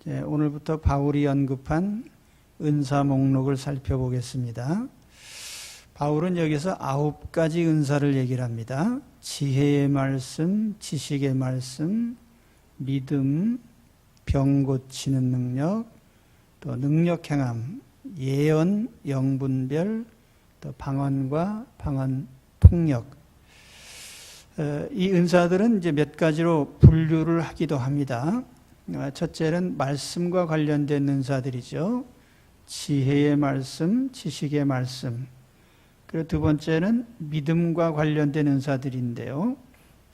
오늘부터 바울이 언급한 은사 목록을 살펴보겠습니다. 바울은 여기서 9가지 은사를 얘기를 합니다. 지혜의 말씀, 지식의 말씀, 믿음, 병 고치는 능력, 또 능력 행함, 예언, 영분별, 또 방언과 방언 통역. 이 은사들은 이제 몇 가지로 분류를 하기도 합니다. 첫째는 말씀과 관련된 은사들이죠. 지혜의 말씀, 지식의 말씀. 그리고 두 번째는 믿음과 관련된 은사들인데요.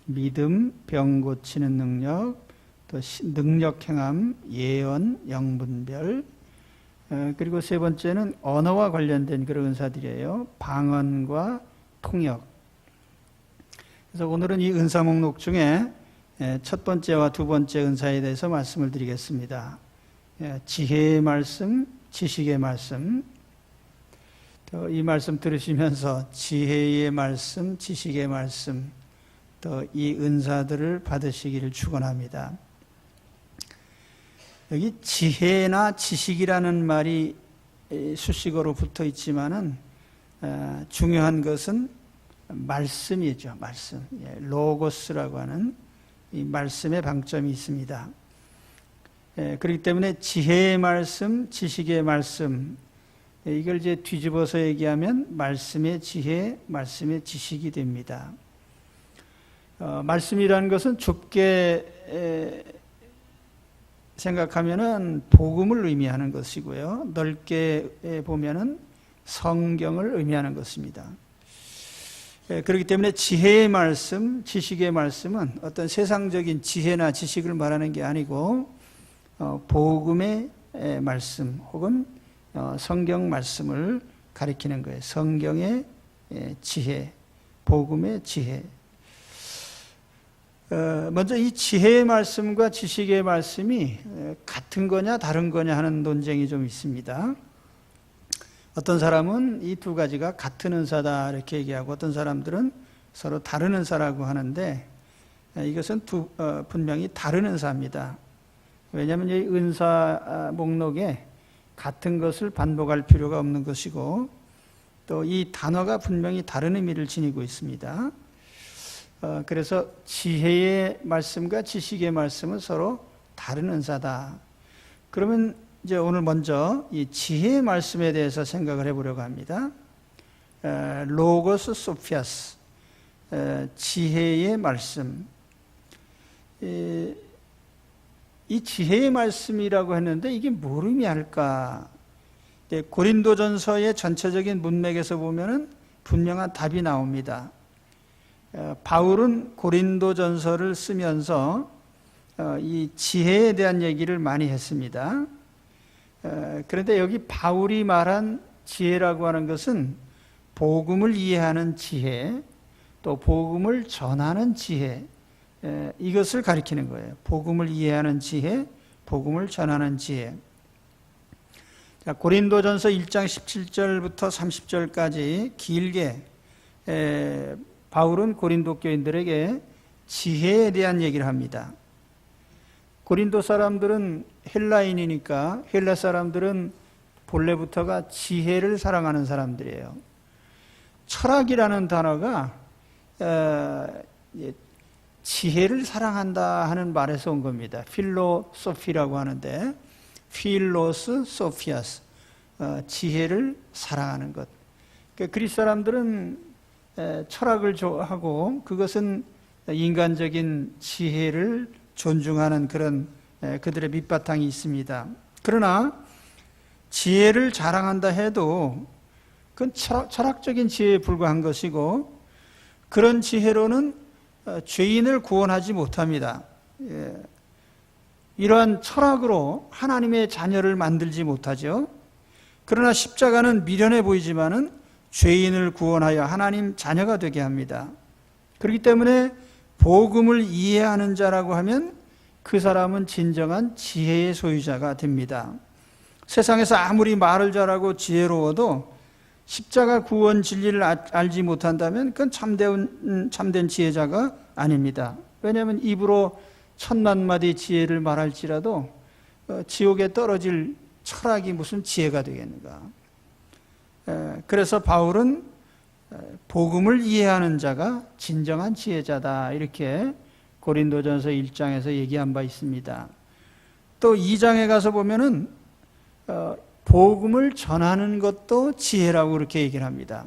믿음, 병 고치는 능력, 또 능력 행함, 예언, 영분별. 그리고 세 번째는 언어와 관련된 그런 은사들이에요. 방언과 통역. 그래서 오늘은 이 은사 목록 중에 첫 번째와 두 번째 은사에 대해서 말씀을 드리겠습니다. 지혜의 말씀, 지식의 말씀. 또 이 말씀 들으시면서 지혜의 말씀, 지식의 말씀, 또 이 은사들을 받으시기를 축원합니다. 여기 지혜나 지식이라는 말이 수식어로 붙어 있지만은 중요한 것은 말씀이죠. 말씀. 로고스라고 하는 이 말씀의 방점이 있습니다. 그렇기 때문에 지혜의 말씀, 지식의 말씀, 이걸 이제 뒤집어서 얘기하면 말씀의 지혜, 말씀의 지식이 됩니다. 말씀이라는 것은 좁게 생각하면은 복음을 의미하는 것이고요. 넓게 보면은 성경을 의미하는 것입니다. 그렇기 때문에 지혜의 말씀, 지식의 말씀은 어떤 세상적인 지혜나 지식을 말하는 게 아니고 복음의 말씀 혹은 성경 말씀을 가리키는 거예요. 성경의 지혜, 복음의 지혜. 먼저 이 지혜의 말씀과 지식의 말씀이 같은 거냐 다른 거냐 하는 논쟁이 좀 있습니다. 어떤 사람은 이 두 가지가 같은 은사다 이렇게 얘기하고 어떤 사람들은 서로 다른 은사라고 하는데 이것은 분명히 다른 은사입니다. 왜냐하면 이 은사 목록에 같은 것을 반복할 필요가 없는 것이고 또 이 단어가 분명히 다른 의미를 지니고 있습니다. 그래서 지혜의 말씀과 지식의 말씀은 서로 다른 은사다. 그러면 이제 오늘 먼저 이 지혜의 말씀에 대해서 생각을 해보려고 합니다. 로고스 소피아스, 지혜의 말씀. 이 지혜의 말씀이라고 했는데 이게 뭘 의미할까? 고린도전서의 전체적인 문맥에서 보면은 분명한 답이 나옵니다. 바울은 고린도전서를 쓰면서 이 지혜에 대한 얘기를 많이 했습니다. 그런데 여기 바울이 말한 지혜라고 하는 것은 복음을 이해하는 지혜, 또 복음을 전하는 지혜, 이것을 가리키는 거예요. 복음을 이해하는 지혜, 복음을 전하는 지혜. 자, 고린도전서 1장 17절부터 30절까지 길게 바울은 고린도 교인들에게 지혜에 대한 얘기를 합니다. 고린도 사람들은 헬라인이니까 헬라 사람들은 본래부터가 지혜를 사랑하는 사람들이에요. 철학이라는 단어가 지혜를 사랑한다 하는 말에서 온 겁니다. 필로소피라고 하는데 필로스 소피아스, 지혜를 사랑하는 것. 그리스 사람들은 철학을 좋아하고 그것은 인간적인 지혜를 존중하는 그런 그들의 밑바탕이 있습니다. 그러나 지혜를 자랑한다 해도 그건 철학적인 지혜에 불과한 것이고 그런 지혜로는 죄인을 구원하지 못합니다. 이러한 철학으로 하나님의 자녀를 만들지 못하죠. 그러나 십자가는 미련해 보이지만은 죄인을 구원하여 하나님 자녀가 되게 합니다. 그렇기 때문에 복음을 이해하는 자라고 하면 그 사람은 진정한 지혜의 소유자가 됩니다. 세상에서 아무리 말을 잘하고 지혜로워도 십자가 구원 진리를 알지 못한다면 그건 참된 지혜자가 아닙니다. 왜냐하면 입으로 1000만 마디 지혜를 말할지라도 지옥에 떨어질 철학이 무슨 지혜가 되겠는가. 그래서 바울은 복음을 이해하는 자가 진정한 지혜자다, 이렇게 고린도전서 1장에서 얘기한 바 있습니다. 또 2장에 가서 보면은 복음을 전하는 것도 지혜라고 그렇게 얘기를 합니다.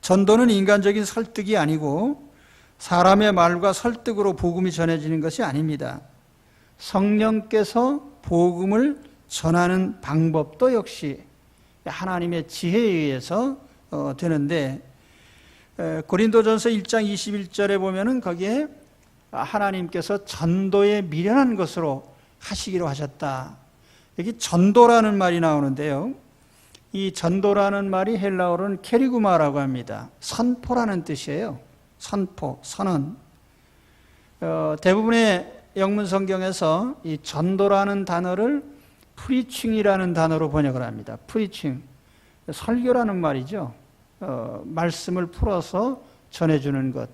전도는 인간적인 설득이 아니고 사람의 말과 설득으로 복음이 전해지는 것이 아닙니다. 성령께서 복음을 전하는 방법도 역시 하나님의 지혜에 의해서 되는데, 고린도전서 1장 21절에 보면은 거기에 하나님께서 전도에 미련한 것으로 하시기로 하셨다. 여기 전도라는 말이 나오는데요. 이 전도라는 말이 헬라어로는 케리구마라고 합니다. 선포라는 뜻이에요. 선포, 선언. 대부분의 영문 성경에서 이 전도라는 단어를 프리칭이라는 단어로 번역을 합니다. 프리칭, 설교라는 말이죠. 말씀을 풀어서 전해주는 것.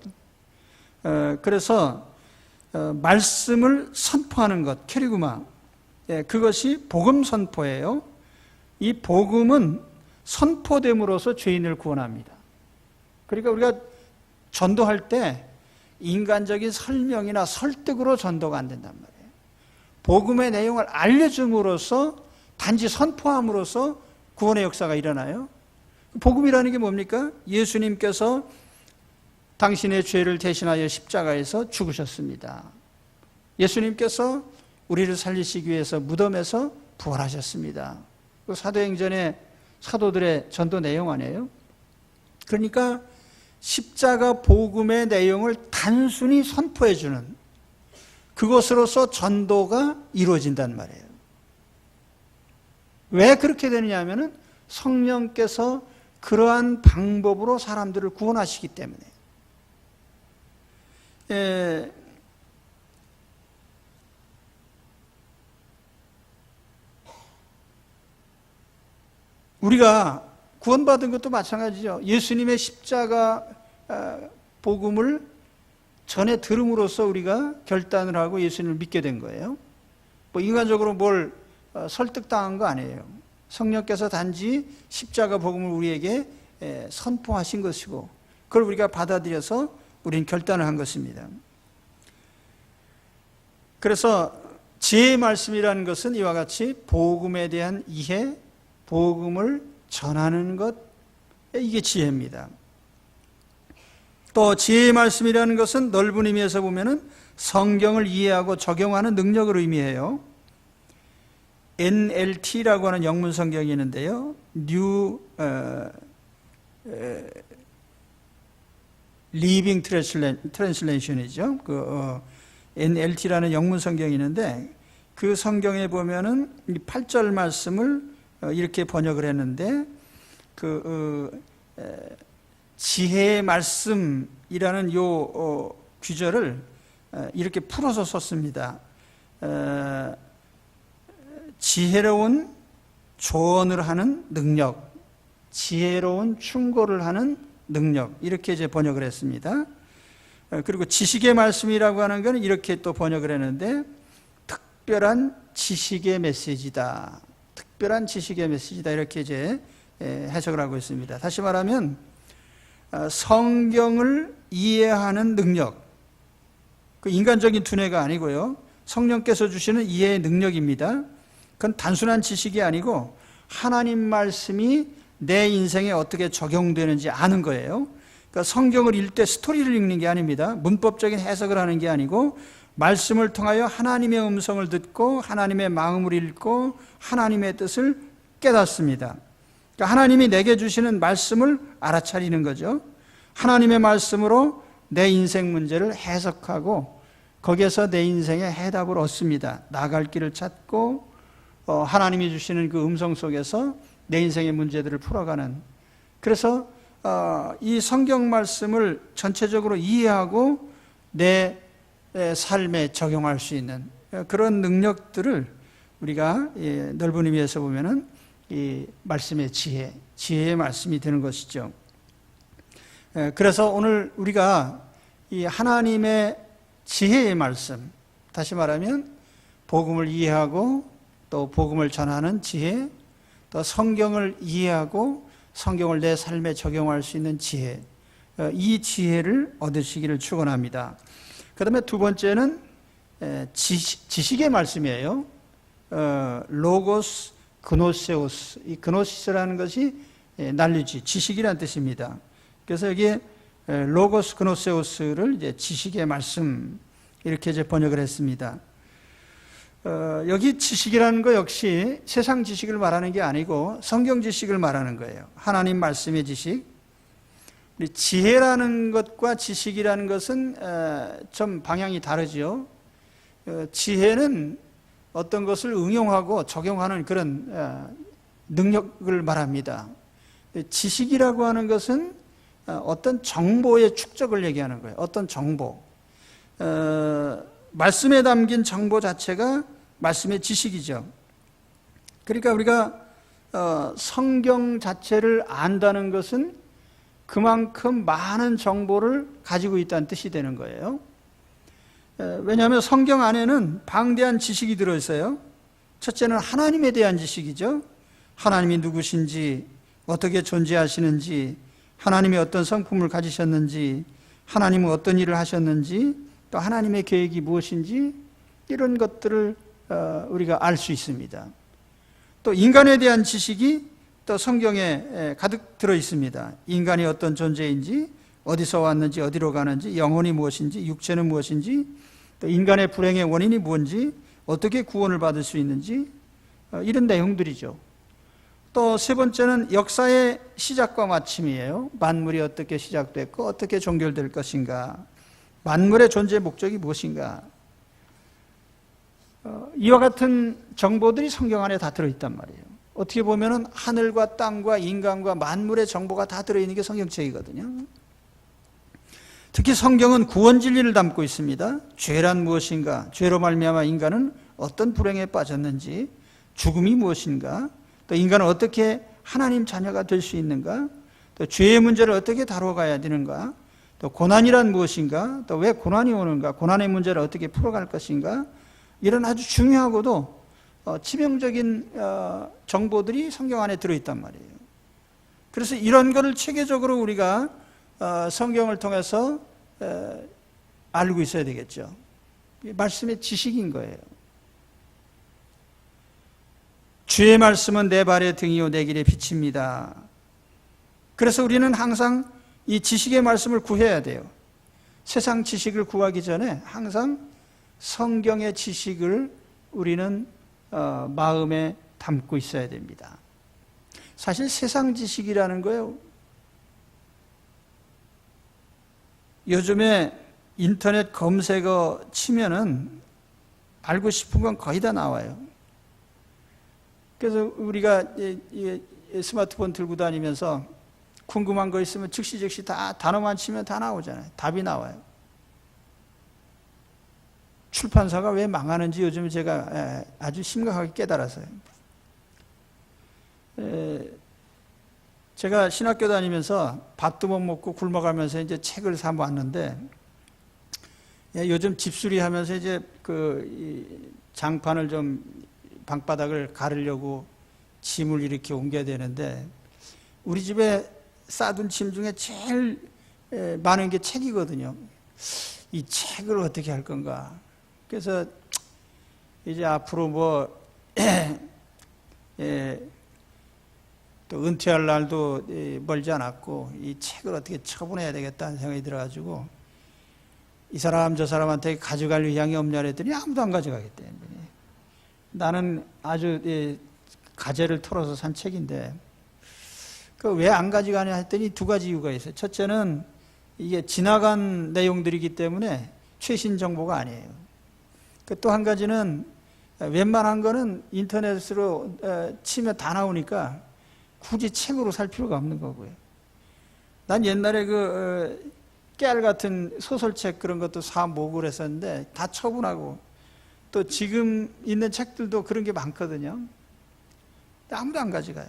그래서 말씀을 선포하는 것, 케리구마. 그것이 복음 선포예요. 이 복음은 선포됨으로써 죄인을 구원합니다. 그러니까 우리가 전도할 때 인간적인 설명이나 설득으로 전도가 안 된단 말이에요. 복음의 내용을 알려줌으로써, 단지 선포함으로써 구원의 역사가 일어나요. 복음이라는 게 뭡니까? 예수님께서 당신의 죄를 대신하여 십자가에서 죽으셨습니다. 예수님께서 우리를 살리시기 위해서 무덤에서 부활하셨습니다. 사도행전의 사도들의 전도 내용 아니에요? 그러니까 십자가 복음의 내용을 단순히 선포해 주는, 그것으로서 전도가 이루어진단 말이에요. 왜 그렇게 되느냐 하면은 성령께서 그러한 방법으로 사람들을 구원하시기 때문에. 우리가 구원받은 것도 마찬가지죠. 예수님의 십자가 복음을 전에 들음으로써 우리가 결단을 하고 예수님을 믿게 된 거예요. 뭐 인간적으로 뭘 설득당한 거 아니에요. 성령께서 단지 십자가 복음을 우리에게 선포하신 것이고, 그걸 우리가 받아들여서 우리는 결단을 한 것입니다. 그래서 지혜의 말씀이라는 것은 이와 같이 복음에 대한 이해, 복음을 전하는 것, 이게 지혜입니다. 또 지혜의 말씀이라는 것은 넓은 의미에서 보면은 성경을 이해하고 적용하는 능력을 의미해요. NLT라고 하는 영문 성경이 있는데요. New Living Translation이죠. NLT라는 영문 성경이 있는데, 그 성경에 보면은 이 8절 말씀을 이렇게 번역을 했는데, 지혜의 말씀이라는 요 규절을 이렇게 풀어서 썼습니다. 지혜로운 조언을 하는 능력, 지혜로운 충고를 하는 능력, 이렇게 이제 번역을 했습니다. 그리고 지식의 말씀이라고 하는 것은 이렇게 또 번역을 했는데, 특별한 지식의 메시지다. 특별한 지식의 메시지다. 이렇게 이제 해석을 하고 있습니다. 다시 말하면 성경을 이해하는 능력, 그 인간적인 두뇌가 아니고요. 성령께서 주시는 이해의 능력입니다. 그건 단순한 지식이 아니고 하나님 말씀이 내 인생에 어떻게 적용되는지 아는 거예요. 그러니까 성경을 읽을 때 스토리를 읽는 게 아닙니다. 문법적인 해석을 하는 게 아니고 말씀을 통하여 하나님의 음성을 듣고 하나님의 마음을 읽고 하나님의 뜻을 깨닫습니다. 그러니까 하나님이 내게 주시는 말씀을 알아차리는 거죠. 하나님의 말씀으로 내 인생 문제를 해석하고 거기에서 내 인생의 해답을 얻습니다. 나아갈 길을 찾고 하나님이 주시는 그 음성 속에서 내 인생의 문제들을 풀어가는. 그래서 이 성경 말씀을 전체적으로 이해하고 내 삶에 적용할 수 있는 그런 능력들을 우리가 넓은 의미에서 보면은 이 말씀의 지혜의 말씀이 되는 것이죠. 그래서 오늘 우리가 이 하나님의 지혜의 말씀, 다시 말하면 복음을 이해하고 또 복음을 전하는 지혜, 또 성경을 이해하고 성경을 내 삶에 적용할 수 있는 지혜, 이 지혜를 얻으시기를 축원합니다. 그 다음에 두 번째는 지식의 말씀이에요. 로고스 그노세오스. 이 그노시스라는 것이 난리지, 지식이라는 뜻입니다. 그래서 여기에 로고스 그노세오스를 이제 지식의 말씀 이렇게 이제 번역을 했습니다. 여기 지식이라는 거 역시 세상 지식을 말하는 게 아니고 성경 지식을 말하는 거예요. 하나님 말씀의 지식. 지혜라는 것과 지식이라는 것은 좀 방향이 다르죠. 지혜는 어떤 것을 응용하고 적용하는 그런 능력을 말합니다. 지식이라고 하는 것은 어떤 정보의 축적을 얘기하는 거예요. 어떤 정보. 말씀에 담긴 정보 자체가 말씀의 지식이죠. 그러니까 우리가 성경 자체를 안다는 것은 그만큼 많은 정보를 가지고 있다는 뜻이 되는 거예요. 왜냐하면 성경 안에는 방대한 지식이 들어있어요. 첫째는 하나님에 대한 지식이죠. 하나님이 누구신지, 어떻게 존재하시는지, 하나님이 어떤 성품을 가지셨는지, 하나님은 어떤 일을 하셨는지, 또 하나님의 계획이 무엇인지, 이런 것들을 우리가 알 수 있습니다. 또 인간에 대한 지식이 또 성경에 가득 들어 있습니다. 인간이 어떤 존재인지, 어디서 왔는지, 어디로 가는지, 영혼이 무엇인지, 육체는 무엇인지, 또 인간의 불행의 원인이 뭔지, 어떻게 구원을 받을 수 있는지, 이런 내용들이죠. 또 세 번째는 역사의 시작과 마침이에요. 만물이 어떻게 시작됐고 어떻게 종결될 것인가, 만물의 존재 목적이 무엇인가, 이와 같은 정보들이 성경 안에 다 들어있단 말이에요. 어떻게 보면은 하늘과 땅과 인간과 만물의 정보가 다 들어있는 게 성경책이거든요. 특히 성경은 구원 진리를 담고 있습니다. 죄란 무엇인가, 죄로 말미암아 인간은 어떤 불행에 빠졌는지, 죽음이 무엇인가, 또 인간은 어떻게 하나님 자녀가 될 수 있는가, 또 죄의 문제를 어떻게 다뤄가야 되는가, 또 고난이란 무엇인가, 또 왜 고난이 오는가, 고난의 문제를 어떻게 풀어갈 것인가, 이런 아주 중요하고도 치명적인 정보들이 성경 안에 들어있단 말이에요. 그래서 이런 것을 체계적으로 우리가 성경을 통해서 알고 있어야 되겠죠. 말씀의 지식인 거예요. 주의 말씀은 내 발의 등이요 내 길의 빛입니다. 그래서 우리는 항상 이 지식의 말씀을 구해야 돼요. 세상 지식을 구하기 전에 항상 성경의 지식을 우리는 마음에 담고 있어야 됩니다. 사실 세상 지식이라는 거예요, 요즘에 인터넷 검색어 치면은 알고 싶은 건 거의 다 나와요. 그래서 우리가 스마트폰 들고 다니면서 궁금한 거 있으면 즉시 다 단어만 치면 다 나오잖아요. 답이 나와요. 출판사가 왜 망하는지 요즘 제가 아주 심각하게 깨달았어요. 제가 신학교 다니면서 밥도 못 먹고 굶어가면서 이제 책을 사 모았는데, 요즘 집수리 하면서 이제 그 장판을 좀 방바닥을 가르려고 짐을 이렇게 옮겨야 되는데, 우리 집에 싸둔 짐 중에 제일 많은 게 책이거든요. 이 책을 어떻게 할 건가. 그래서 이제 앞으로 또 은퇴할 날도 멀지 않았고 이 책을 어떻게 처분해야 되겠다는 생각이 들어가지고 이 사람 저 사람한테 가져갈 의향이 없냐 그랬더니 아무도 안 가져가겠대. 나는 아주 가재를 털어서 산 책인데 그 왜 안 가져가냐 했더니 두 가지 이유가 있어요. 첫째는 이게 지나간 내용들이기 때문에 최신 정보가 아니에요. 또 한 가지는 웬만한 거는 인터넷으로 치면 다 나오니까 굳이 책으로 살 필요가 없는 거고요. 난 옛날에 깨알 같은 소설책 그런 것도 사 모으고 그랬었는데 다 처분하고, 또 지금 있는 책들도 그런 게 많거든요. 아무도 안 가져가요.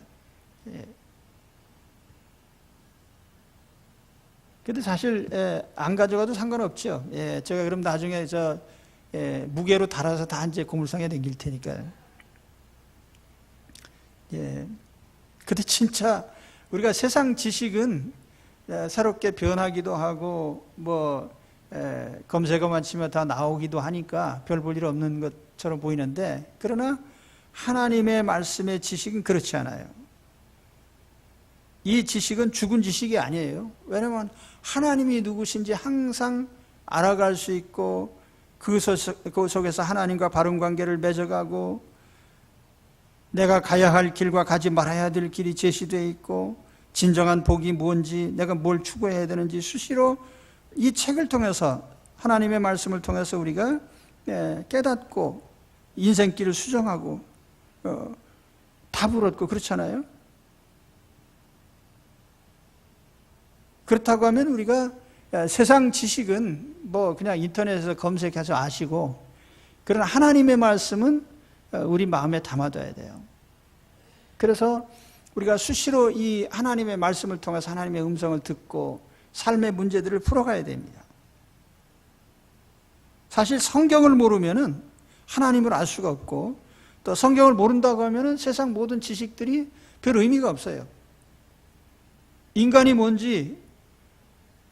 근데 사실 안 가져가도 상관없죠. 제가 그럼 나중에 무게로 달아서 다 이제 고물상에 댕길 테니까요. 근데 진짜 우리가 세상 지식은 새롭게 변하기도 하고 검색어만 치면 다 나오기도 하니까 별 볼 일 없는 것처럼 보이는데, 그러나 하나님의 말씀의 지식은 그렇지 않아요. 이 지식은 죽은 지식이 아니에요. 왜냐하면 하나님이 누구신지 항상 알아갈 수 있고, 그 속에서 하나님과 바른 관계를 맺어가고, 내가 가야 할 길과 가지 말아야 될 길이 제시되어 있고, 진정한 복이 뭔지, 내가 뭘 추구해야 되는지 수시로 이 책을 통해서, 하나님의 말씀을 통해서 우리가 깨닫고 인생길을 수정하고 답을 얻고 그렇잖아요. 그렇다고 하면 우리가 세상 지식은 그냥 인터넷에서 검색해서 아시고, 그러나 하나님의 말씀은 우리 마음에 담아둬야 돼요. 그래서 우리가 수시로 이 하나님의 말씀을 통해서 하나님의 음성을 듣고 삶의 문제들을 풀어가야 됩니다. 사실 성경을 모르면은 하나님을 알 수가 없고, 또 성경을 모른다고 하면은 세상 모든 지식들이 별 의미가 없어요. 인간이 뭔지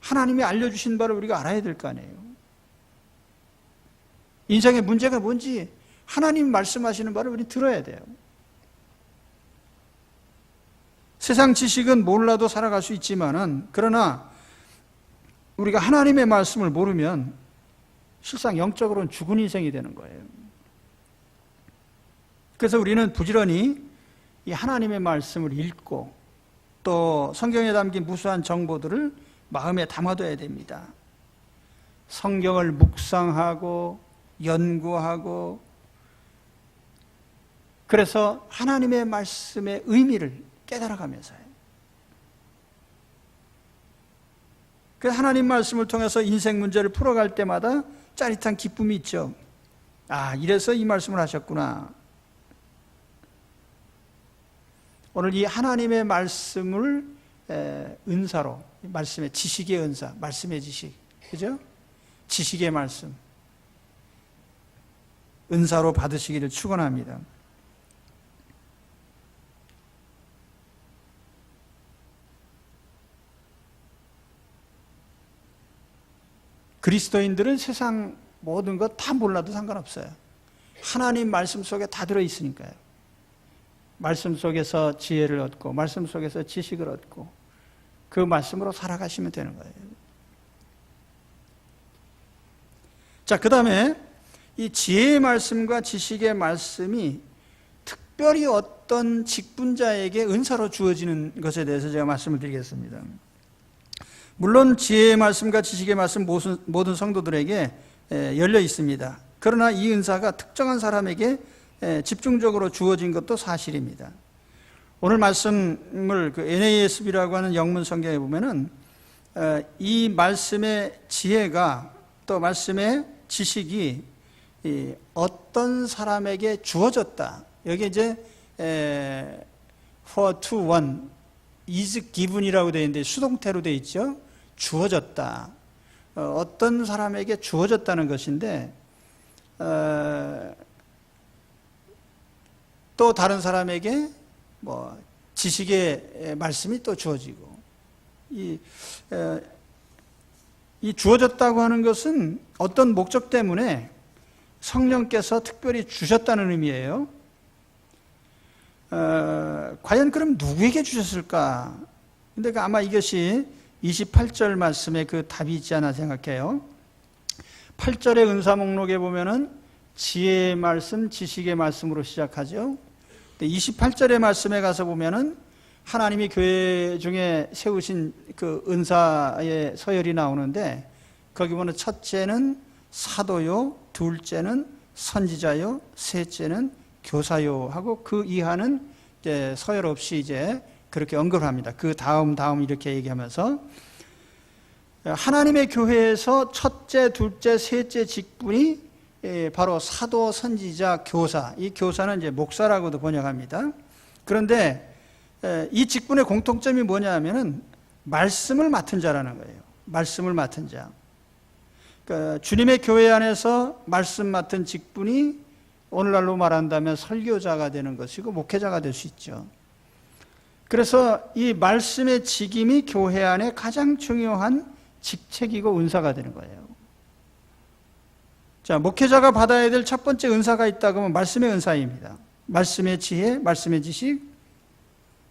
하나님이 알려주신 바를 우리가 알아야 될 거 아니에요. 인생의 문제가 뭔지 하나님 말씀하시는 바를 우리는 들어야 돼요. 세상 지식은 몰라도 살아갈 수 있지만은, 그러나 우리가 하나님의 말씀을 모르면 실상 영적으로는 죽은 인생이 되는 거예요. 그래서 우리는 부지런히 이 하나님의 말씀을 읽고, 또 성경에 담긴 무수한 정보들을 마음에 담아둬야 됩니다. 성경을 묵상하고 연구하고, 그래서 하나님의 말씀의 의미를 깨달아가면서요. 그래서 하나님 말씀을 통해서 인생 문제를 풀어갈 때마다 짜릿한 기쁨이 있죠. 이래서 이 말씀을 하셨구나. 오늘 이 하나님의 말씀을 은사로, 말씀의 지식의 은사, 말씀의 지식, 그죠? 지식의 말씀, 은사로 받으시기를 축원합니다. 그리스도인들은 세상 모든 것 다 몰라도 상관없어요. 하나님 말씀 속에 다 들어있으니까요. 말씀 속에서 지혜를 얻고, 말씀 속에서 지식을 얻고, 그 말씀으로 살아가시면 되는 거예요. 자, 그 다음에 이 지혜의 말씀과 지식의 말씀이 특별히 어떤 직분자에게 은사로 주어지는 것에 대해서 제가 말씀을 드리겠습니다. 물론 지혜의 말씀과 지식의 말씀 모든 성도들에게 열려 있습니다. 그러나 이 은사가 특정한 사람에게 집중적으로 주어진 것도 사실입니다. 오늘 말씀을 NASB라고 하는 영문 성경에 보면은 이 말씀의 지혜가, 또 말씀의 지식이 어떤 사람에게 주어졌다. 여기 이제 for to one is given이라고 되어 있는데 수동태로 되어 있죠. 주어졌다. 어떤 사람에게 주어졌다는 것인데, 또 다른 사람에게 지식의 말씀이 또 주어지고, 이 주어졌다고 하는 것은 어떤 목적 때문에 성령께서 특별히 주셨다는 의미예요. 과연 그럼 누구에게 주셨을까? 근데 아마 이것이 28절 말씀에 그 답이 있지 않나 생각해요. 8절의 은사 목록에 보면은 지혜의 말씀, 지식의 말씀으로 시작하죠. 28절의 말씀에 가서 보면은 하나님이 교회 중에 세우신 그 은사의 서열이 나오는데, 거기 보면 첫째는 사도요, 둘째는 선지자요, 셋째는 교사요 하고, 그 이하는 이제 서열 없이 이제 그렇게 언급합니다. 그 다음 이렇게 얘기하면서, 하나님의 교회에서 첫째, 둘째, 셋째 직분이 바로 사도, 선지자, 교사. 이 교사는 이제 목사라고도 번역합니다. 그런데 이 직분의 공통점이 뭐냐 하면은 말씀을 맡은 자라는 거예요. 말씀을 맡은 자. 그러니까 주님의 교회 안에서 말씀 맡은 직분이 오늘날로 말한다면 설교자가 되는 것이고 목회자가 될 수 있죠. 그래서 이 말씀의 직임이 교회 안에 가장 중요한 직책이고 은사가 되는 거예요. 자, 목회자가 받아야 될 첫 번째 은사가 있다고 하면 말씀의 은사입니다. 말씀의 지혜, 말씀의 지식.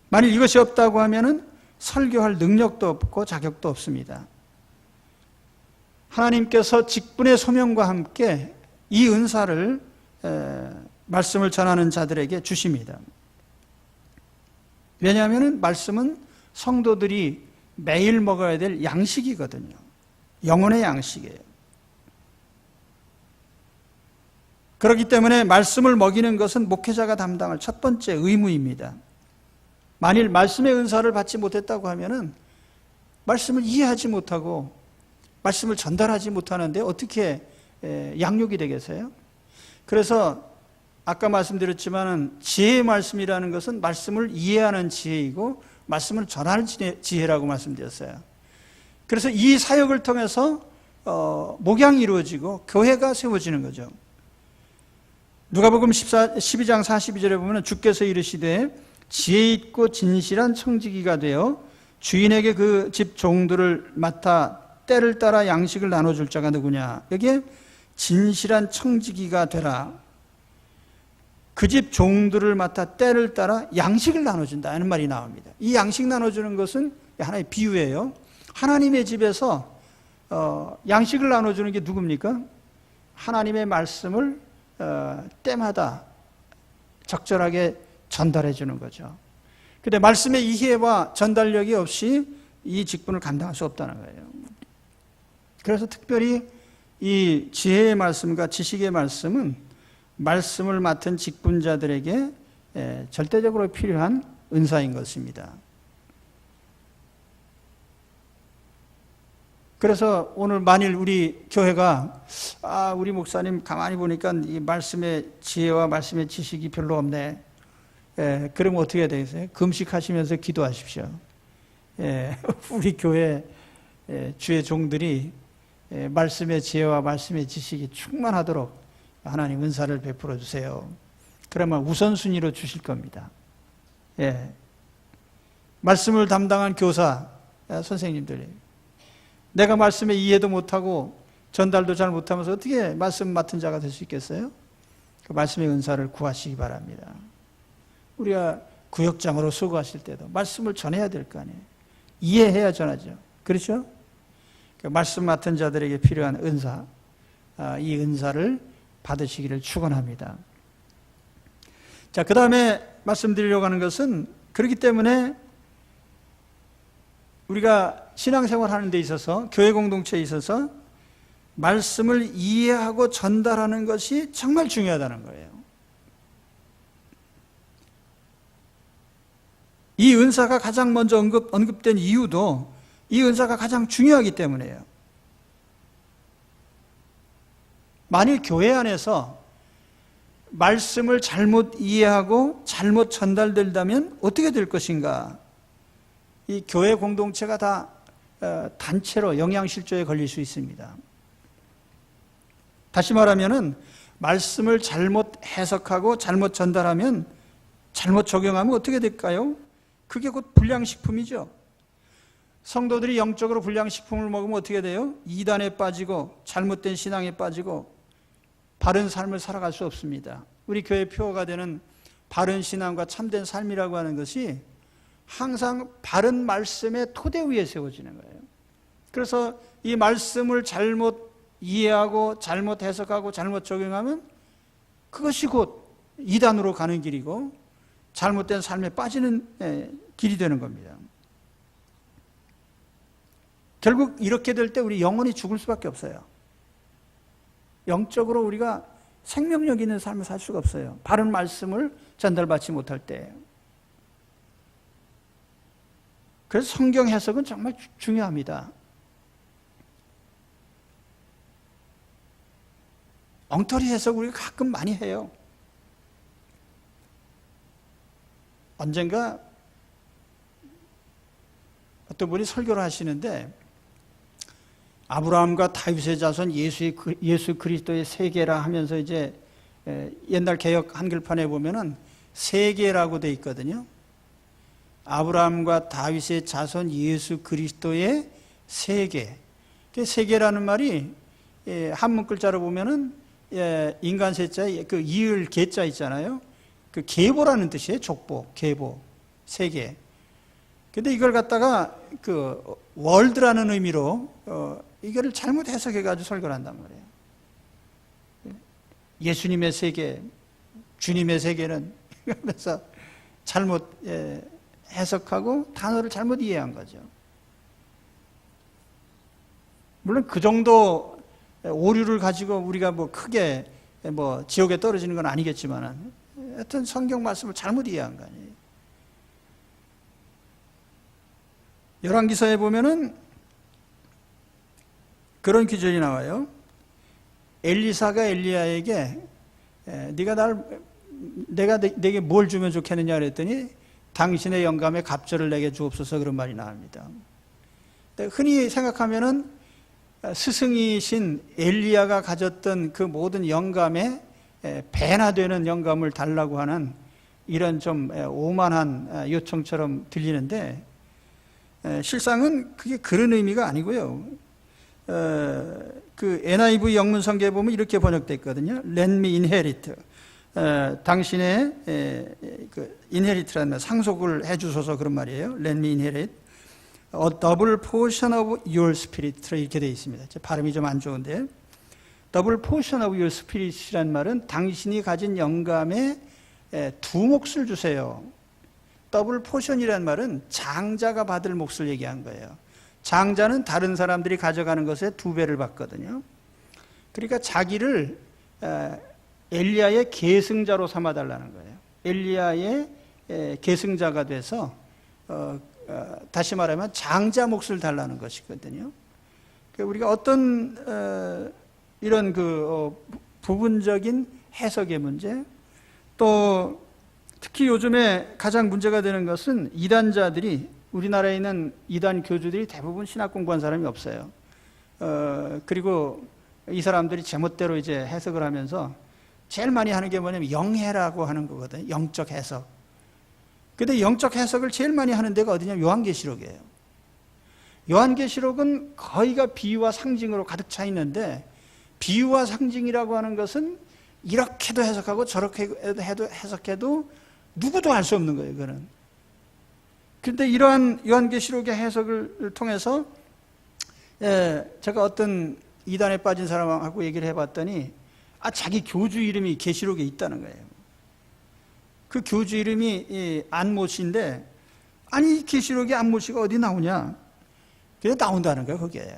만일 이것이 없다고 하면은 설교할 능력도 없고 자격도 없습니다. 하나님께서 직분의 소명과 함께 이 은사를 말씀을 전하는 자들에게 주십니다. 왜냐하면 말씀은 성도들이 매일 먹어야 될 양식이거든요. 영혼의 양식이에요. 그렇기 때문에 말씀을 먹이는 것은 목회자가 담당할 첫 번째 의무입니다. 만일 말씀의 은사를 받지 못했다고 하면은 말씀을 이해하지 못하고 말씀을 전달하지 못하는데 어떻게 양육이 되겠어요? 그래서 아까 말씀드렸지만은 지혜의 말씀이라는 것은 말씀을 이해하는 지혜이고 말씀을 전하는 지혜라고 말씀드렸어요. 그래서 이 사역을 통해서 목양이 이루어지고 교회가 세워지는 거죠. 누가복음 12장 42절에 보면 주께서 이르시되 지혜 있고 진실한 청지기가 되어 주인에게 그 집 종들을 맡아 때를 따라 양식을 나눠줄 자가 누구냐. 여기에 진실한 청지기가 되라. 그 집 종들을 맡아 때를 따라 양식을 나눠준다 하는 말이 나옵니다. 이 양식 나눠주는 것은 하나의 비유예요. 하나님의 집에서 양식을 나눠주는 게 누굽니까? 하나님의 말씀을 때마다 적절하게 전달해 주는 거죠. 그런데 말씀의 이해와 전달력이 없이 이 직분을 감당할 수 없다는 거예요. 그래서 특별히 이 지혜의 말씀과 지식의 말씀은 말씀을 맡은 직분자들에게 절대적으로 필요한 은사인 것입니다. 그래서 오늘 만일 우리 교회가 우리 목사님 가만히 보니까 이 말씀의 지혜와 말씀의 지식이 별로 없네. 그러면 어떻게 해야 되겠어요? 금식하시면서 기도하십시오. 우리 교회 주의 종들이 말씀의 지혜와 말씀의 지식이 충만하도록 하나님 은사를 베풀어 주세요. 그러면 우선순위로 주실 겁니다. 말씀을 담당한 교사, 선생님들이 내가 말씀에 이해도 못하고 전달도 잘 못하면서 어떻게 말씀 맡은 자가 될 수 있겠어요? 그 말씀의 은사를 구하시기 바랍니다. 우리가 구역장으로 수고하실 때도 말씀을 전해야 될 거 아니에요. 이해해야 전하죠. 그렇죠? 그 말씀 맡은 자들에게 필요한 은사, 이 은사를 받으시기를 축원합니다. 자, 그 다음에 말씀드리려고 하는 것은 그렇기 때문에 우리가 신앙생활 하는 데 있어서 교회 공동체에 있어서 말씀을 이해하고 전달하는 것이 정말 중요하다는 거예요. 이 은사가 가장 먼저 언급된 이유도 이 은사가 가장 중요하기 때문이에요. 만일 교회 안에서 말씀을 잘못 이해하고 잘못 전달된다면 어떻게 될 것인가? 이 교회 공동체가 다 단체로 영양실조에 걸릴 수 있습니다. 다시 말하면은 말씀을 잘못 해석하고 잘못 전달하면 잘못 적용하면 어떻게 될까요? 그게 곧 불량식품이죠. 성도들이 영적으로 불량식품을 먹으면 어떻게 돼요? 이단에 빠지고 잘못된 신앙에 빠지고 바른 삶을 살아갈 수 없습니다. 우리 교회 표어가 되는 바른 신앙과 참된 삶이라고 하는 것이 항상 바른 말씀의 토대 위에 세워지는 거예요. 그래서 이 말씀을 잘못 이해하고 잘못 해석하고 잘못 적용하면 그것이 곧 이단으로 가는 길이고 잘못된 삶에 빠지는 길이 되는 겁니다. 결국 이렇게 될 때 우리 영혼이 죽을 수밖에 없어요. 영적으로 우리가 생명력 있는 삶을 살 수가 없어요. 바른 말씀을 전달받지 못할 때. 그래서 성경 해석은 정말 중요합니다. 엉터리 해석 우리가 가끔 많이 해요. 언젠가 어떤 분이 설교를 하시는데 아브라함과 다윗의 자손 예수 그리스도의 세계라 하면서 이제 옛날 개역 한글판에 보면은 세계라고 돼 있거든요. 아브라함과 다윗의 자손 예수 그리스도의 세계. 그 세계라는 말이 한문 글자로 보면은 인간 세자에 그 이을 계자 있잖아요. 그 계보라는 뜻이에요. 족보, 계보, 세계. 근데 이걸 갖다가 그 월드라는 의미로 이거를 잘못 해석해가지고 설교를 한단 말이에요. 예수님의 세계, 주님의 세계는 그래서 잘못 해석하고 단어를 잘못 이해한 거죠. 물론 그 정도 오류를 가지고 우리가 뭐 크게 뭐 지옥에 떨어지는 건 아니겠지만 하여튼 성경 말씀을 잘못 이해한 거 아니에요. 열왕기서에 보면은 그런 규절이 나와요. 엘리사가 엘리야에게 내가 내게 뭘 주면 좋겠느냐 그랬더니 당신의 영감에 갑절을 내게 주옵소서 그런 말이 나옵니다. 흔히 생각하면은 스승이신 엘리야가 가졌던 그 모든 영감에 배나 되는 영감을 달라고 하는 이런 좀 오만한 요청처럼 들리는데 실상은 그게 그런 의미가 아니고요. 그 NIV 영문 성경에 보면 이렇게 번역되어 있거든요. Let me inherit. 당신의 그 inherit라는 말, 상속을 해주소서 그런 말이에요. Let me inherit a double portion of your spirit 이렇게 되어 있습니다. 제 발음이 좀 안 좋은데 double portion of your spirit이라는 말은 당신이 가진 영감에 두 몫을 주세요. 더블 포션이라는 말은 장자가 받을 몫을 얘기한 거예요. 장자는 다른 사람들이 가져가는 것에 2배를 받거든요. 그러니까 자기를 엘리야의 계승자로 삼아달라는 거예요. 엘리야의 계승자가 돼서 다시 말하면 장자 몫을 달라는 것이거든요. 우리가 어떤 이런 그 부분적인 해석의 문제, 또 특히 요즘에 가장 문제가 되는 것은 이단자들이, 우리나라에 있는 이단 교주들이 대부분 신학 공부한 사람이 없어요. 그리고 이 사람들이 제멋대로 이제 해석을 하면서 제일 많이 하는 게 뭐냐면 영해라고 하는 거거든요. 영적 해석. 근데 영적 해석을 제일 많이 하는 데가 어디냐면 요한계시록이에요. 요한계시록은 거의가 비유와 상징으로 가득 차 있는데, 비유와 상징이라고 하는 것은 이렇게도 해석하고 저렇게 해석해도 누구도 알 수 없는 거예요, 그거는. 그런데 이러한 요한계시록의 해석을 통해서 제가 어떤 이단에 빠진 사람하고 얘기를 해봤더니 자기 교주 이름이 계시록에 있다는 거예요. 그 교주 이름이 안모씨인데, 아니 계시록에 안모씨가 어디 나오냐? 그래 나온다는 거예요, 거기에.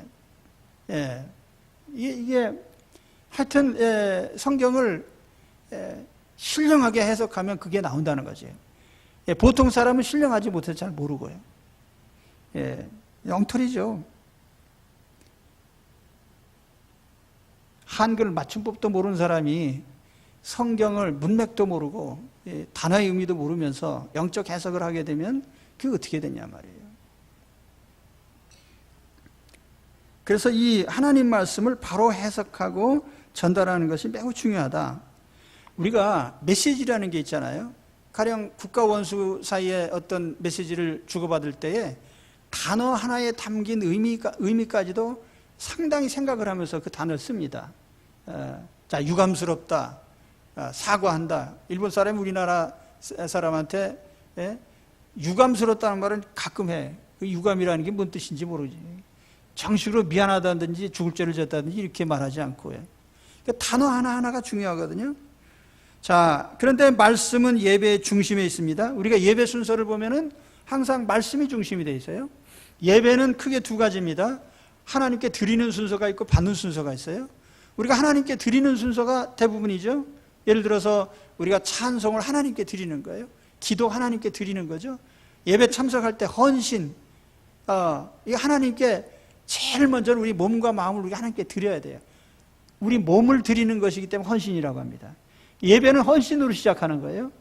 이게 하여튼 성경을 신령하게 해석하면 그게 나온다는 거죠. 보통 사람은 신령하지 못해서 잘 모르고요. 엉터리죠. 한글 맞춤법도 모르는 사람이 성경을 문맥도 모르고 단어의 의미도 모르면서 영적 해석을 하게 되면 그게 어떻게 되냐 말이에요. 그래서 이 하나님 말씀을 바로 해석하고 전달하는 것이 매우 중요하다. 우리가 메시지라는 게 있잖아요. 가령 국가 원수 사이에 어떤 메시지를 주고받을 때에 단어 하나에 담긴 의미까지도 상당히 생각을 하면서 그 단어를 씁니다. 자, 유감스럽다, 사과한다. 일본 사람이 우리나라 사람한테 유감스럽다는 말은 가끔 해. 그 유감이라는 게 뭔 뜻인지 모르지. 정식으로 미안하다든지 죽을 죄를 졌다든지 이렇게 말하지 않고요. 그러니까 단어 하나하나가 중요하거든요. 자, 그런데 말씀은 예배의 중심에 있습니다. 우리가 예배 순서를 보면은 항상 말씀이 중심이 되어 있어요. 예배는 크게 두 가지입니다. 하나님께 드리는 순서가 있고 받는 순서가 있어요. 우리가 하나님께 드리는 순서가 대부분이죠. 예를 들어서 우리가 찬송을 하나님께 드리는 거예요. 기도 하나님께 드리는 거죠. 예배 참석할 때 헌신, 이 하나님께 제일 먼저 우리 몸과 마음을 우리가 하나님께 드려야 돼요. 우리 몸을 드리는 것이기 때문에 헌신이라고 합니다. 예배는 헌신으로 시작하는 거예요.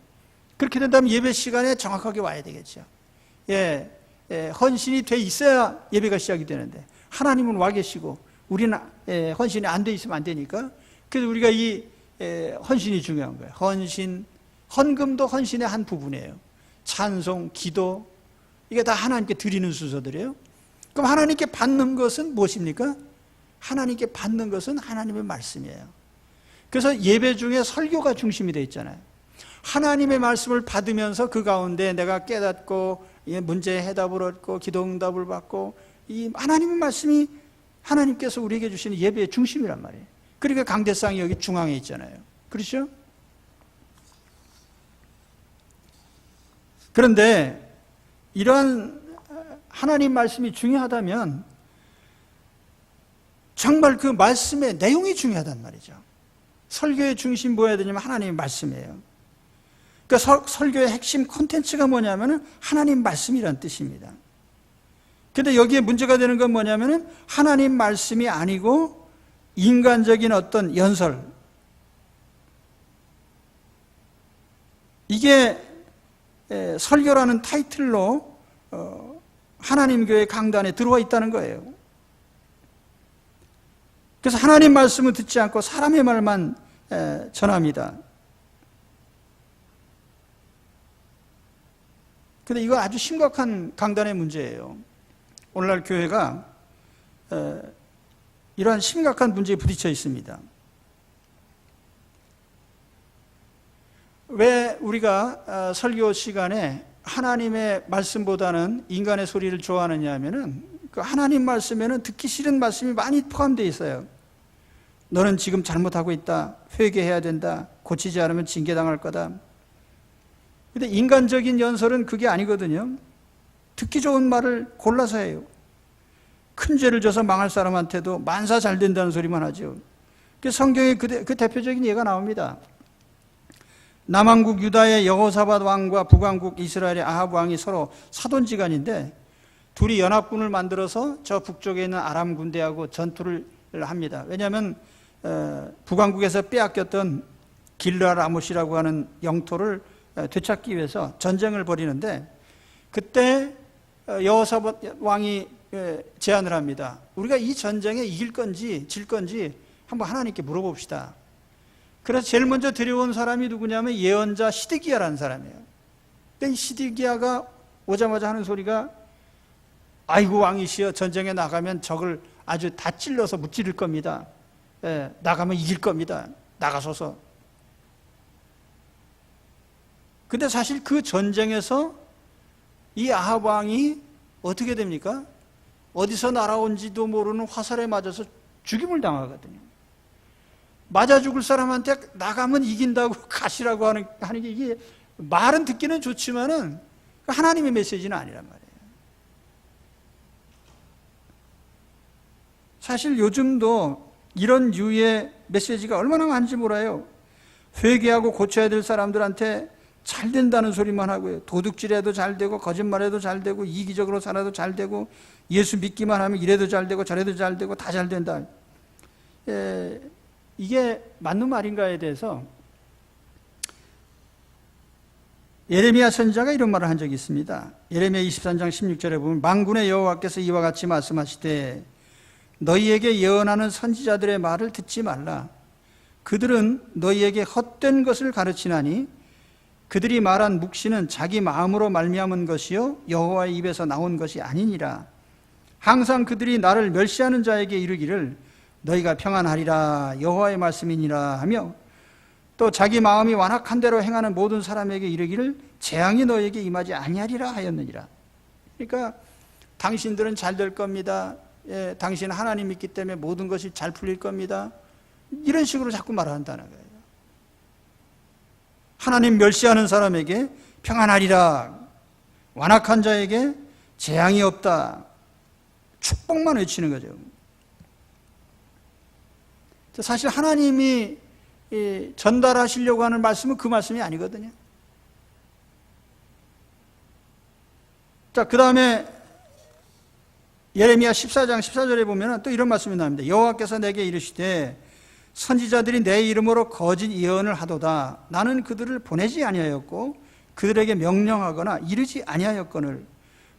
그렇게 된다면 예배 시간에 정확하게 와야 되겠죠. 헌신이 돼 있어야 예배가 시작이 되는데, 하나님은 와 계시고 우리는 헌신이 안 돼 있으면 안 되니까. 그래서 우리가 이 헌신이 중요한 거예요. 헌금도 헌신의 한 부분이에요. 찬송, 기도, 이게 다 하나님께 드리는 순서들이에요. 그럼 하나님께 받는 것은 무엇입니까? 하나님께 받는 것은 하나님의 말씀이에요. 그래서 예배 중에 설교가 중심이 되어 있잖아요. 하나님의 말씀을 받으면서 그 가운데 내가 깨닫고 문제의 해답을 얻고 기도 응답을 받고, 이 하나님의 말씀이 하나님께서 우리에게 주시는 예배의 중심이란 말이에요. 그러니까 강대상이 여기 중앙에 있잖아요. 그렇죠? 그런데 이러한 하나님 말씀이 중요하다면 정말 그 말씀의 내용이 중요하단 말이죠. 설교의 중심 뭐야 되냐면 하나님의 말씀이에요. 그러니까 설교의 핵심 콘텐츠가 뭐냐면 하나님 말씀이란 뜻입니다. 그런데 여기에 문제가 되는 건 뭐냐면 하나님 말씀이 아니고 인간적인 어떤 연설, 이게 설교라는 타이틀로 하나님 교회 강단에 들어와 있다는 거예요. 그래서 하나님 말씀을 듣지 않고 사람의 말만 전합니다. 그런데 이거 아주 심각한 강단의 문제예요. 오늘날 교회가 이러한 심각한 문제에 부딪혀 있습니다. 왜 우리가 설교 시간에 하나님의 말씀보다는 인간의 소리를 좋아하느냐 하면은 그 하나님 말씀에는 듣기 싫은 말씀이 많이 포함되어 있어요. 너는 지금 잘못하고 있다. 회개해야 된다. 고치지 않으면 징계당할 거다. 근데 인간적인 연설은 그게 아니거든요. 듣기 좋은 말을 골라서 해요. 큰 죄를 져서 망할 사람한테도 만사 잘 된다는 소리만 하죠. 성경에 그 대표적인 예가 나옵니다. 남왕국 유다의 여호사밧 왕과 북왕국 이스라엘의 아합 왕이 서로 사돈지간인데 둘이 연합군을 만들어서 저 북쪽에 있는 아람 군대하고 전투를 합니다. 왜냐하면 북왕국에서 빼앗겼던 길르앗 라못이라고 하는 영토를 되찾기 위해서 전쟁을 벌이는데, 그때 여호사밧 왕이 제안을 합니다. 우리가 이 전쟁에 이길 건지 질 건지 한번 하나님께 물어봅시다. 그래서 제일 먼저 데려온 사람이 누구냐면 예언자 시드기야라는 사람이에요. 근데 이 시드기야가 오자마자 하는 소리가, 아이고 왕이시여, 전쟁에 나가면 적을 아주 다 찔러서 무찌를 겁니다. 나가면 이길 겁니다. 나가소서. 근데 사실 그 전쟁에서 이 아합 왕이 어떻게 됩니까? 어디서 날아온지도 모르는 화살에 맞아서 죽임을 당하거든요. 맞아 죽을 사람한테 나가면 이긴다고 가시라고 하는 게, 이게 말은 듣기는 좋지만은 하나님의 메시지는 아니란 말이에요. 사실 요즘도 이런 유의 메시지가 얼마나 많은지 몰라요. 회개하고 고쳐야 될 사람들한테 잘 된다는 소리만 하고요. 도둑질해도 잘 되고, 거짓말해도 잘 되고, 이기적으로 살아도 잘 되고, 예수 믿기만 하면 이래도 잘 되고 저래도 잘 되고 다 잘 된다. 이게 맞는 말인가에 대해서 예레미야 선지자가 이런 말을 한 적이 있습니다. 예레미야 23장 16절에 보면 만군의 여호와께서 이와 같이 말씀하시되 너희에게 예언하는 선지자들의 말을 듣지 말라. 그들은 너희에게 헛된 것을 가르치나니 그들이 말한 묵시는 자기 마음으로 말미암은 것이요 여호와의 입에서 나온 것이 아니니라. 항상 그들이 나를 멸시하는 자에게 이르기를 너희가 평안하리라 여호와의 말씀이니라 하며, 또 자기 마음이 완악한 대로 행하는 모든 사람에게 이르기를 재앙이 너희에게 임하지 아니하리라 하였느니라. 그러니까 당신들은 잘 될 겁니다. 당신은 하나님 믿기 때문에 모든 것이 잘 풀릴 겁니다. 이런 식으로 자꾸 말한다는 거예요. 하나님 멸시하는 사람에게 평안하리라, 완악한 자에게 재앙이 없다, 축복만 외치는 거죠. 사실 하나님이 전달하시려고 하는 말씀은 그 말씀이 아니거든요. 자, 그 다음에 예레미야 14장 14절에 보면 또 이런 말씀이 나옵니다. 여호와께서 내게 이르시되 선지자들이 내 이름으로 거짓 예언을 하도다. 나는 그들을 보내지 아니하였고 그들에게 명령하거나 이르지 아니하였거늘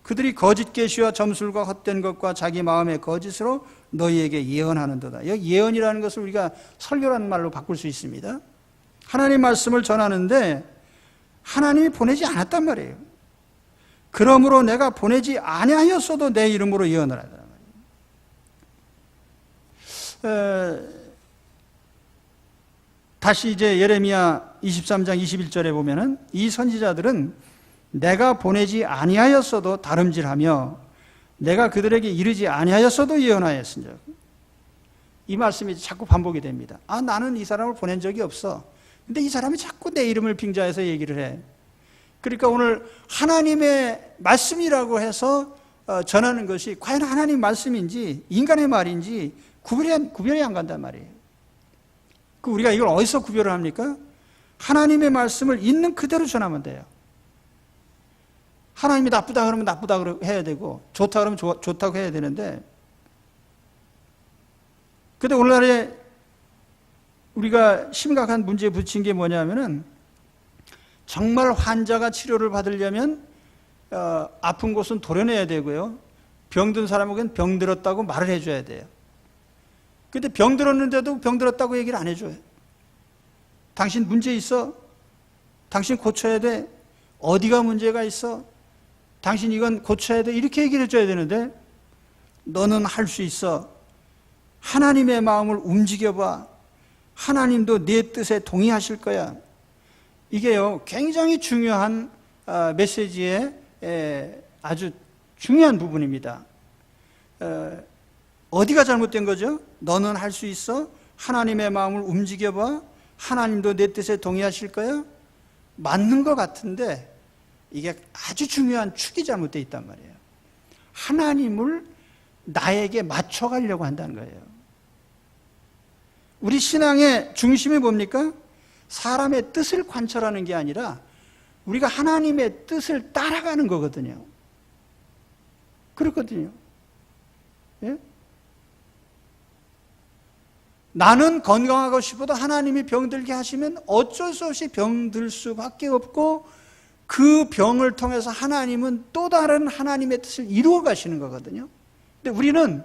그들이 거짓 계시와 점술과 헛된 것과 자기 마음의 거짓으로 너희에게 예언하는도다. 여기 예언이라는 것을 우리가 설교라는 말로 바꿀 수 있습니다. 하나님 말씀을 전하는데 하나님이 보내지 않았단 말이에요. 그러므로 내가 보내지 아니하였어도 내 이름으로 예언을 하더라 말이에요. 다시 이제 예레미야 23장 21절에 보면은 이 선지자들은 내가 보내지 아니하였어도 다름질하며 내가 그들에게 이르지 아니하였어도 예언하였으니, 이 말씀이 자꾸 반복이 됩니다. 나는 이 사람을 보낸 적이 없어. 근데 이 사람이 자꾸 내 이름을 빙자해서 얘기를 해. 그러니까 오늘 하나님의 말씀이라고 해서 전하는 것이 과연 하나님 말씀인지 인간의 말인지 구별이 안 간단 말이에요. 우리가 이걸 어디서 구별을 합니까? 하나님의 말씀을 있는 그대로 전하면 돼요. 하나님이 나쁘다 그러면 나쁘다 해야 되고 좋다 그러면 좋다고 해야 되는데, 근데 오늘날에 우리가 심각한 문제에 부딪힌 게 뭐냐면은 정말 환자가 치료를 받으려면 아픈 곳은 도려내야 되고요, 병든 사람에게는 병들었다고 말을 해줘야 돼요. 근데 병들었는데도 병들었다고 얘기를 안 해줘요. 당신 문제 있어? 당신 고쳐야 돼? 어디가 문제가 있어? 당신 이건 고쳐야 돼? 이렇게 얘기를 해줘야 되는데, 너는 할 수 있어. 하나님의 마음을 움직여봐. 하나님도 네 뜻에 동의하실 거야. 이게요, 굉장히 중요한 메시지의 아주 중요한 부분입니다. 어디가 잘못된 거죠? 너는 할 수 있어. 하나님의 마음을 움직여봐. 하나님도 내 뜻에 동의하실 거야. 맞는 것 같은데 이게 아주 중요한 축이 잘못되어 있단 말이에요. 하나님을 나에게 맞춰가려고 한다는 거예요. 우리 신앙의 중심이 뭡니까? 사람의 뜻을 관철하는 게 아니라 우리가 하나님의 뜻을 따라가는 거거든요. 그렇거든요. 예? 나는 건강하고 싶어도 하나님이 병들게 하시면 어쩔 수 없이 병들 수밖에 없고, 그 병을 통해서 하나님은 또 다른 하나님의 뜻을 이루어 가시는 거거든요. 근데 우리는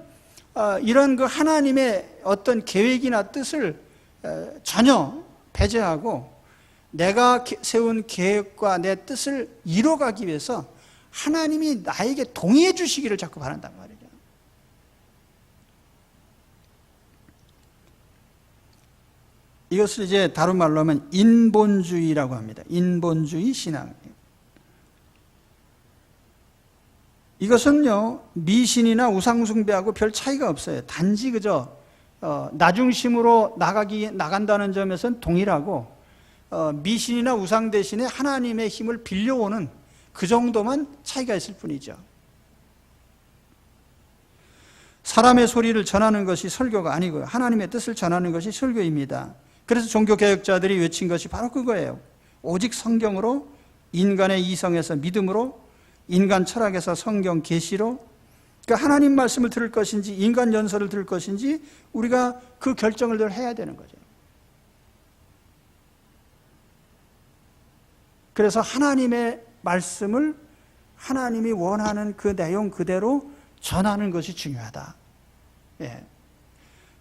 이런 그 하나님의 어떤 계획이나 뜻을 전혀 배제하고 내가 세운 계획과 내 뜻을 이루어가기 위해서 하나님이 나에게 동의해 주시기를 자꾸 바란단 말이죠. 이것을 이제 다른 말로 하면 인본주의라고 합니다. 인본주의 신앙. 이것은요, 미신이나 우상숭배하고 별 차이가 없어요. 단지 그저 나중심으로 나간다는 점에서는 동일하고, 미신이나 우상 대신에 하나님의 힘을 빌려오는 그 정도만 차이가 있을 뿐이죠. 사람의 소리를 전하는 것이 설교가 아니고요, 하나님의 뜻을 전하는 것이 설교입니다. 그래서 종교개혁자들이 외친 것이 바로 그거예요. 오직 성경으로, 인간의 이성에서 믿음으로, 인간 철학에서 성경 계시로, 그러니까 하나님 말씀을 들을 것인지 인간 연설을 들을 것인지 우리가 그 결정을 늘 해야 되는 거죠. 그래서 하나님의 말씀을 하나님이 원하는 그 내용 그대로 전하는 것이 중요하다. 예.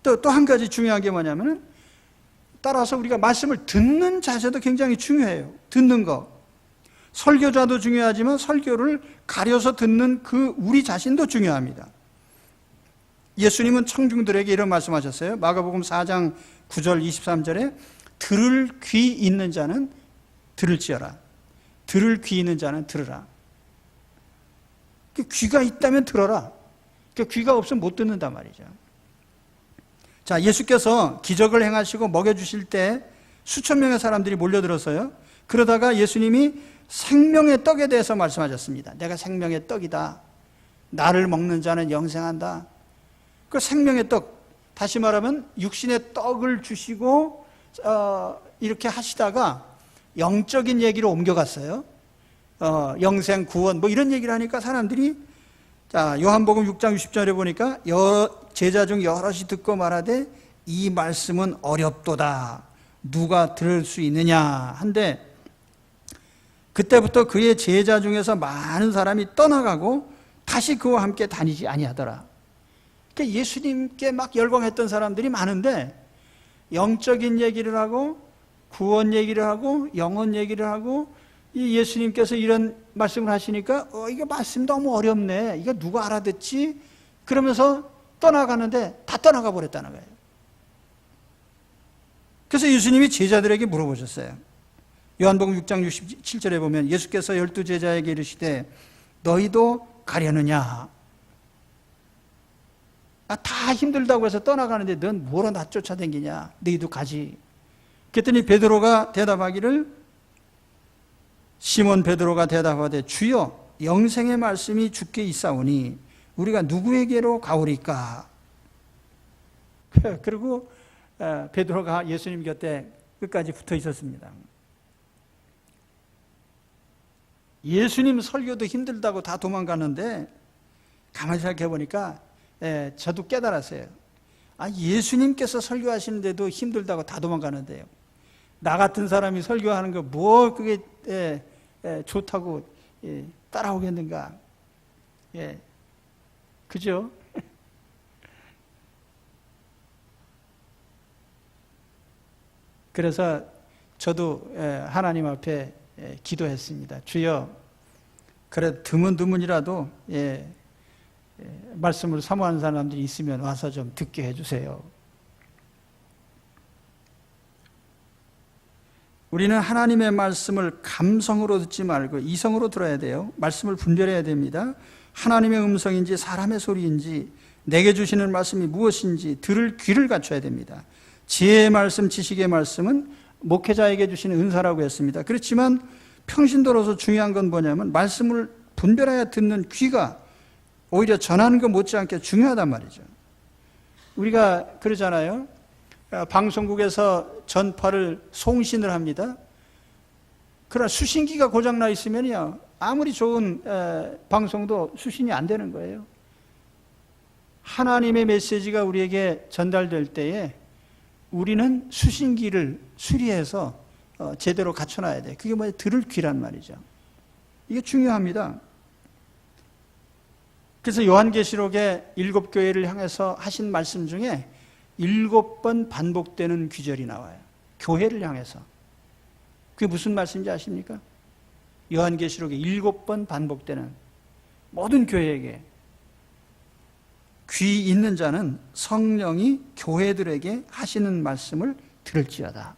또 한 가지 중요한 게 뭐냐면은, 따라서 우리가 말씀을 듣는 자세도 굉장히 중요해요. 듣는 거. 설교자도 중요하지만 설교를 가려서 듣는 그 우리 자신도 중요합니다. 예수님은 청중들에게 이런 말씀하셨어요. 마가복음 4장 9절 23절에 들을 귀 있는 자는 들을지어라. 들을 귀 있는 자는 들으라. 귀가 있다면 들어라. 귀가 없으면 못 듣는단 말이죠. 자, 예수께서 기적을 행하시고 먹여주실 때 수천 명의 사람들이 몰려들었어요. 그러다가 예수님이 생명의 떡에 대해서 말씀하셨습니다. 내가 생명의 떡이다. 나를 먹는 자는 영생한다. 그 생명의 떡, 다시 말하면 육신의 떡을 주시고 이렇게 하시다가 영적인 얘기로 옮겨갔어요. 영생, 구원 뭐 이런 얘기를 하니까 사람들이, 자, 요한복음 6장 60절에 보니까 제자 중 여럿이 듣고 말하되 이 말씀은 어렵도다. 누가 들을 수 있느냐 한데, 그때부터 그의 제자 중에서 많은 사람이 떠나가고 다시 그와 함께 다니지 아니하더라. 그러니까 예수님께 막 열광했던 사람들이 많은데 영적인 얘기를 하고 구원 얘기를 하고 영혼 얘기를 하고 이 예수님께서 이런 말씀을 하시니까 이게 말씀 너무 어렵네. 이거 누가 알아듣지? 그러면서 떠나가는데 다 떠나가 버렸다는 거예요. 그래서 예수님이 제자들에게 물어보셨어요. 요한복음 6장 67절에 보면 예수께서 12제자에게 이르시되 너희도 가려느냐? 다 힘들다고 해서 떠나가는데 넌 뭐로 나 쫓아다니냐? 너희도 가지. 그랬더니 베드로가 대답하기를 시몬 베드로가 대답하되 주여 영생의 말씀이 주께 있사오니 우리가 누구에게로 가오리까? 그리고 베드로가 예수님 곁에 끝까지 붙어 있었습니다. 예수님 설교도 힘들다고 다 도망가는데 가만히 생각해 보니까 저도 깨달았어요. 예수님께서 설교하시는데도 힘들다고 다 도망가는데요. 나 같은 사람이 설교하는 거 뭐 그게 좋다고 따라오겠는가? 그죠? 그래서 저도 하나님 앞에 기도했습니다. 주여, 그래 드문드문이라도 말씀을 사모하는 사람들이 있으면 와서 좀 듣게 해주세요. 우리는 하나님의 말씀을 감성으로 듣지 말고 이성으로 들어야 돼요. 말씀을 분별해야 됩니다. 하나님의 음성인지 사람의 소리인지 내게 주시는 말씀이 무엇인지 들을 귀를 갖춰야 됩니다. 지혜의 말씀, 지식의 말씀은 목회자에게 주시는 은사라고 했습니다. 그렇지만 평신도로서 중요한 건 뭐냐면 말씀을 분별해야 듣는 귀가 오히려 전하는 것 못지않게 중요하단 말이죠. 우리가 그러잖아요. 방송국에서 전파를 송신을 합니다. 그러나 수신기가 고장나 있으면요, 아무리 좋은 방송도 수신이 안 되는 거예요. 하나님의 메시지가 우리에게 전달될 때에 우리는 수신기를 수리해서 제대로 갖춰놔야 돼요. 그게 뭐예요? 들을 귀란 말이죠. 이게 중요합니다. 그래서 요한계시록의 7교회를 향해서 하신 말씀 중에 7번 반복되는 귀절이 나와요. 교회를 향해서. 그게 무슨 말씀인지 아십니까? 요한계시록에 7번 반복되는 모든 교회에게 귀 있는 자는 성령이 교회들에게 하시는 말씀을 들을지어다.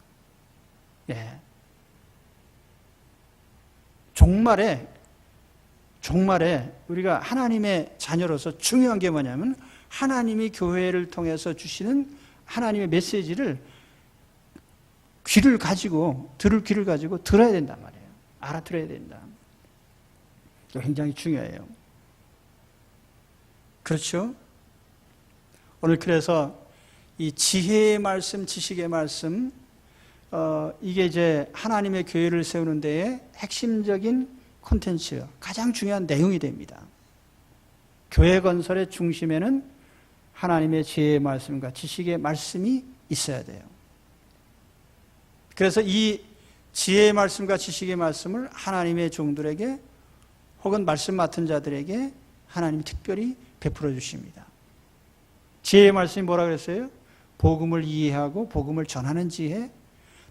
종말에 우리가 하나님의 자녀로서 중요한 게 뭐냐면 하나님이 교회를 통해서 주시는 하나님의 메시지를 귀를 가지고 들을 귀를 가지고 들어야 된단 말이에요. 알아들어야 된다. 굉장히 중요해요. 그렇죠? 오늘 그래서 이 지혜의 말씀, 지식의 말씀, 이게 이제 하나님의 교회를 세우는 데에 핵심적인 콘텐츠, 가장 중요한 내용이 됩니다. 교회 건설의 중심에는 하나님의 지혜의 말씀과 지식의 말씀이 있어야 돼요. 그래서 이 지혜의 말씀과 지식의 말씀을 하나님의 종들에게 혹은 말씀 맡은 자들에게 하나님이 특별히 베풀어 주십니다. 지혜의 말씀이 뭐라 그랬어요? 복음을 이해하고 복음을 전하는 지혜,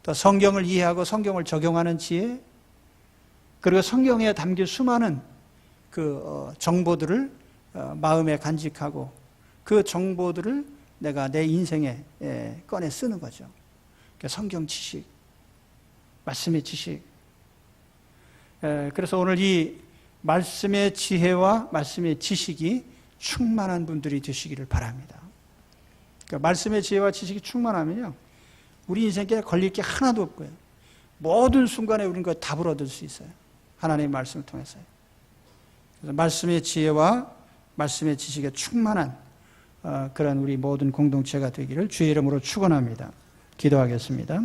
또 성경을 이해하고 성경을 적용하는 지혜, 그리고 성경에 담긴 수많은 그 정보들을 마음에 간직하고 그 정보들을 내가 내 인생에 꺼내 쓰는 거죠. 그러니까 성경 지식, 말씀의 지식. 그래서 오늘 이 말씀의 지혜와 말씀의 지식이 충만한 분들이 되시기를 바랍니다. 그러니까 말씀의 지혜와 지식이 충만하면요, 우리 인생에 걸릴 게 하나도 없고요. 모든 순간에 우리는 그 답을 얻을 수 있어요. 하나님의 말씀을 통해서요. 그래서 말씀의 지혜와 말씀의 지식에 충만한 그런 우리 모든 공동체가 되기를 주의 이름으로 축원합니다. 기도하겠습니다.